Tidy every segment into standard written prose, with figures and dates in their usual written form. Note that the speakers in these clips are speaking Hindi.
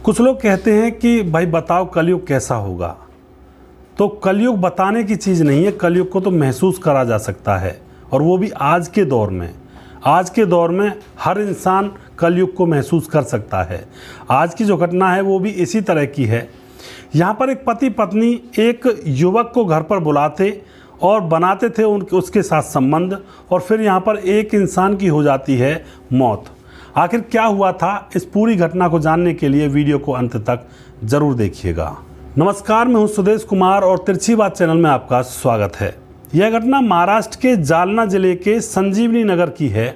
कुछ लोग कहते हैं कि भाई बताओ कलयुग कैसा होगा। तो कलयुग बताने की चीज़ नहीं है, कलयुग को तो महसूस करा जा सकता है, और वो भी आज के दौर में। आज के दौर में हर इंसान कलयुग को महसूस कर सकता है। आज की जो घटना है वो भी इसी तरह की है। यहाँ पर एक पति पत्नी एक युवक को घर पर बुलाते और बनाते थे उसके साथ संबंध, और फिर यहाँ पर एक इंसान की हो जाती है मौत। आखिर क्या हुआ था, इस पूरी घटना को जानने के लिए वीडियो को अंत तक जरूर देखिएगा। नमस्कार, मैं हूं सुदेश कुमार और तिरछी बात चैनल में आपका स्वागत है। यह घटना महाराष्ट्र के जालना जिले के संजीवनी नगर की है।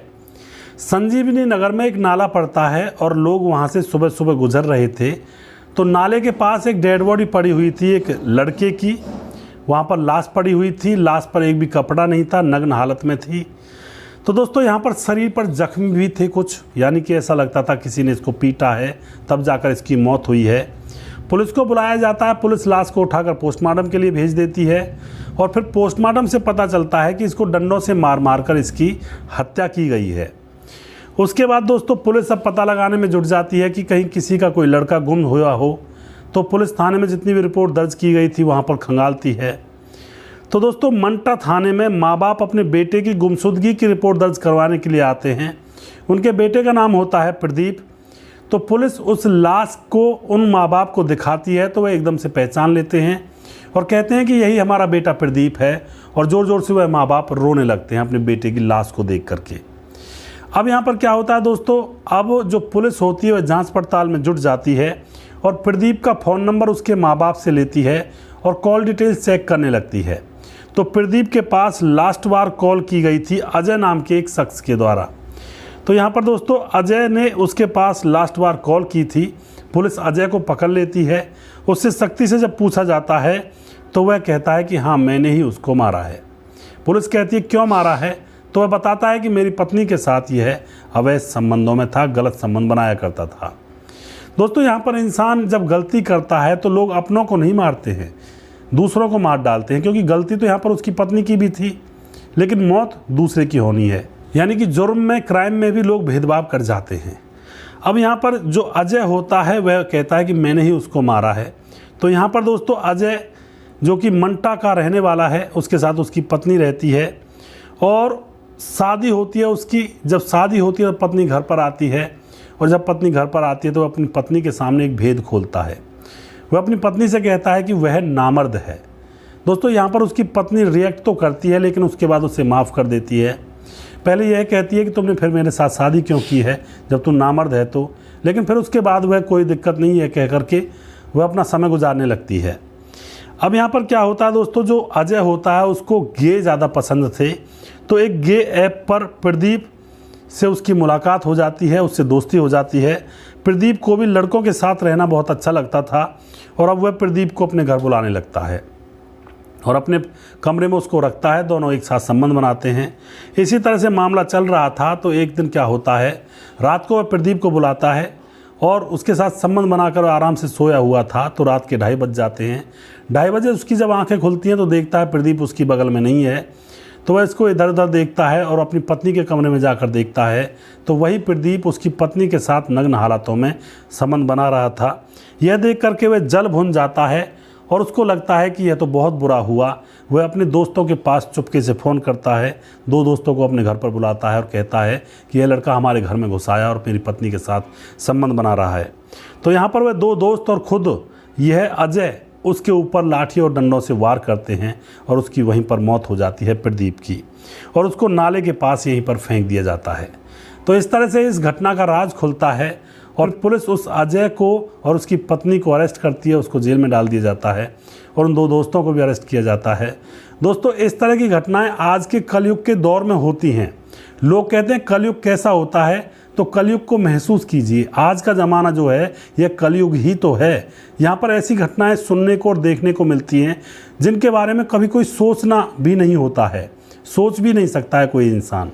संजीवनी नगर में एक नाला पड़ता है और लोग वहां से सुबह सुबह गुजर रहे थे, तो नाले के पास एक डेड बॉडी पड़ी हुई थी एक लड़के की। वहाँ पर लाश पड़ी हुई थी, लाश पर एक भी कपड़ा नहीं था, नग्न हालत में थी। तो दोस्तों यहाँ पर शरीर पर जख्म भी थे कुछ, यानी कि ऐसा लगता था किसी ने इसको पीटा है, तब जाकर इसकी मौत हुई है। पुलिस को बुलाया जाता है, पुलिस लाश को उठाकर पोस्टमार्टम के लिए भेज देती है, और फिर पोस्टमार्टम से पता चलता है कि इसको डंडों से मार मार कर इसकी हत्या की गई है। उसके बाद दोस्तों पुलिस अब पता लगाने में जुट जाती है कि कहीं किसी का कोई लड़का गुम हुआ हो, तो पुलिस थाने में जितनी भी रिपोर्ट दर्ज की गई थी वहाँ पर खंगालती है। तो दोस्तों मंटा थाने में माँ बाप अपने बेटे की गुमशुदगी की रिपोर्ट दर्ज करवाने के लिए आते हैं। उनके बेटे का नाम होता है प्रदीप। तो पुलिस उस लाश को उन माँ बाप को दिखाती है, तो वह एकदम से पहचान लेते हैं और कहते हैं कि यही हमारा बेटा प्रदीप है, और ज़ोर ज़ोर से वह माँ बाप रोने लगते हैं अपने बेटे की लाश को देख करके। अब यहाँ पर क्या होता है दोस्तों, अब जो पुलिस होती है वह जाँच पड़ताल में जुट जाती है और प्रदीप का फ़ोन नंबर उसके माँ बाप से लेती है और कॉल डिटेल्स चेक करने लगती है। तो प्रदीप के पास लास्ट बार कॉल की गई थी अजय नाम के एक शख्स के द्वारा। तो यहाँ पर दोस्तों अजय ने उसके पास लास्ट बार कॉल की थी। पुलिस अजय को पकड़ लेती है। उससे सख्ती से जब पूछा जाता है तो वह कहता है कि हाँ, मैंने ही उसको मारा है। पुलिस कहती है क्यों मारा है, तो वह बताता है कि मेरी पत्नी के साथ यह अवैध संबंधों में था, गलत संबंध बनाया करता था। दोस्तों यहाँ पर इंसान जब गलती करता है तो लोग अपनों को नहीं मारते हैं, दूसरों को मार डालते हैं, क्योंकि गलती तो यहाँ पर उसकी पत्नी की भी थी, लेकिन मौत दूसरे की होनी है। यानी कि जुर्म में, क्राइम में भी लोग भेदभाव कर जाते हैं। अब यहाँ पर जो अजय होता है वह कहता है कि मैंने ही उसको मारा है। तो यहाँ पर दोस्तों अजय जो कि मंटा का रहने वाला है, उसके साथ उसकी पत्नी रहती है और शादी होती है उसकी। जब शादी होती है तो पत्नी घर पर आती है, और जब पत्नी घर पर आती है तो अपनी पत्नी के सामने एक भेद खोलता है। वह अपनी पत्नी से कहता है कि वह नामर्द है। दोस्तों यहाँ पर उसकी पत्नी रिएक्ट तो करती है, लेकिन उसके बाद उसे माफ़ कर देती है। पहले यह कहती है कि तुमने फिर मेरे साथ शादी क्यों की है जब तुम नामर्द है तो, लेकिन फिर उसके बाद वह कोई दिक्कत नहीं है कह करके वह अपना समय गुजारने लगती है। अब यहाँ पर क्या होता है दोस्तों, जो अजय होता है उसको गे ज़्यादा पसंद थे, तो एक गे ऐप पर प्रदीप से उसकी मुलाकात हो जाती है, उससे दोस्ती हो जाती है। प्रदीप को भी लड़कों के साथ रहना बहुत अच्छा लगता था, और अब वह प्रदीप को अपने घर बुलाने लगता है और अपने कमरे में उसको रखता है। दोनों एक साथ संबंध बनाते हैं। इसी तरह से मामला चल रहा था। तो एक दिन क्या होता है, रात को वह प्रदीप को बुलाता है और उसके साथ संबंध बनाकर आराम से सोया हुआ था। तो रात के 2:30 बज जाते हैं। 2:30 बजे उसकी जब आंखें खुलती हैं तो देखता है प्रदीप उसकी बगल में नहीं है। तो वह इसको इधर उधर देखता है और अपनी पत्नी के कमरे में जाकर देखता है, तो वही प्रदीप उसकी पत्नी के साथ नग्न हालातों में संबंध बना रहा था। यह देख करके वह जल भुन जाता है और उसको लगता है कि यह तो बहुत बुरा हुआ। वह अपने दोस्तों के पास चुपके से फ़ोन करता है, 2 दोस्तों को अपने घर पर बुलाता है और कहता है कि यह लड़का हमारे घर में घुस आया और मेरी पत्नी के साथ संबंध बना रहा है। तो यहाँ पर वह 2 दोस्त और खुद यह अजय उसके ऊपर लाठी और डंडों से वार करते हैं, और उसकी वहीं पर मौत हो जाती है प्रदीप की, और उसको नाले के पास यहीं पर फेंक दिया जाता है। तो इस तरह से इस घटना का राज खुलता है और पुलिस उस अजय को और उसकी पत्नी को अरेस्ट करती है, उसको जेल में डाल दिया जाता है, और उन 2 दोस्तों को भी अरेस्ट किया जाता है। दोस्तों इस तरह की घटनाएं आज के कलयुग के दौर में होती हैं। लोग कहते हैं कलयुग कैसा होता है, तो कलयुग को महसूस कीजिए। आज का ज़माना जो है यह कलयुग ही तो है। यहाँ पर ऐसी घटनाएं सुनने को और देखने को मिलती हैं जिनके बारे में कभी कोई सोचना भी नहीं होता है, सोच भी नहीं सकता है कोई इंसान।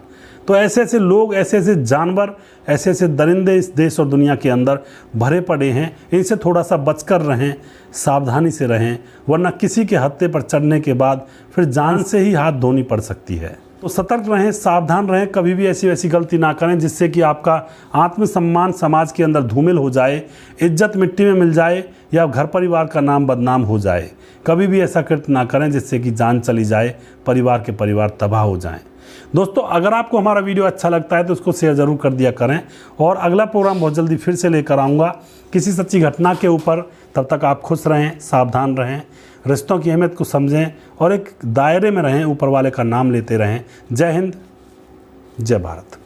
तो ऐसे ऐसे लोग, ऐसे ऐसे जानवर, ऐसे ऐसे दरिंदे इस देश और दुनिया के अंदर भरे पड़े हैं। इनसे थोड़ा सा बचकर रहें, सावधानी से रहें, वरना किसी के हत्थे पर चढ़ने के बाद फिर जान से ही हाथ धोनी पड़ सकती है। तो सतर्क रहें, सावधान रहें, कभी भी ऐसी वैसी गलती ना करें जिससे कि आपका आत्मसम्मान समाज के अंदर धूमिल हो जाए, इज्जत मिट्टी में मिल जाए या घर परिवार का नाम बदनाम हो जाए। कभी भी ऐसा कृत्य ना करें जिससे कि जान चली जाए, परिवार के परिवार तबाह हो जाएं। दोस्तों, अगर आपको हमारा वीडियो अच्छा लगता है तो उसको शेयर ज़रूर कर दिया करें, और अगला प्रोग्राम बहुत जल्दी फिर से लेकर आऊँगा किसी सच्ची घटना के ऊपर। तब तक आप खुश रहें, सावधान रहें, रिश्तों की अहमियत को समझें और एक दायरे में रहें, ऊपर वाले का नाम लेते रहें। जय हिंद, जय भारत।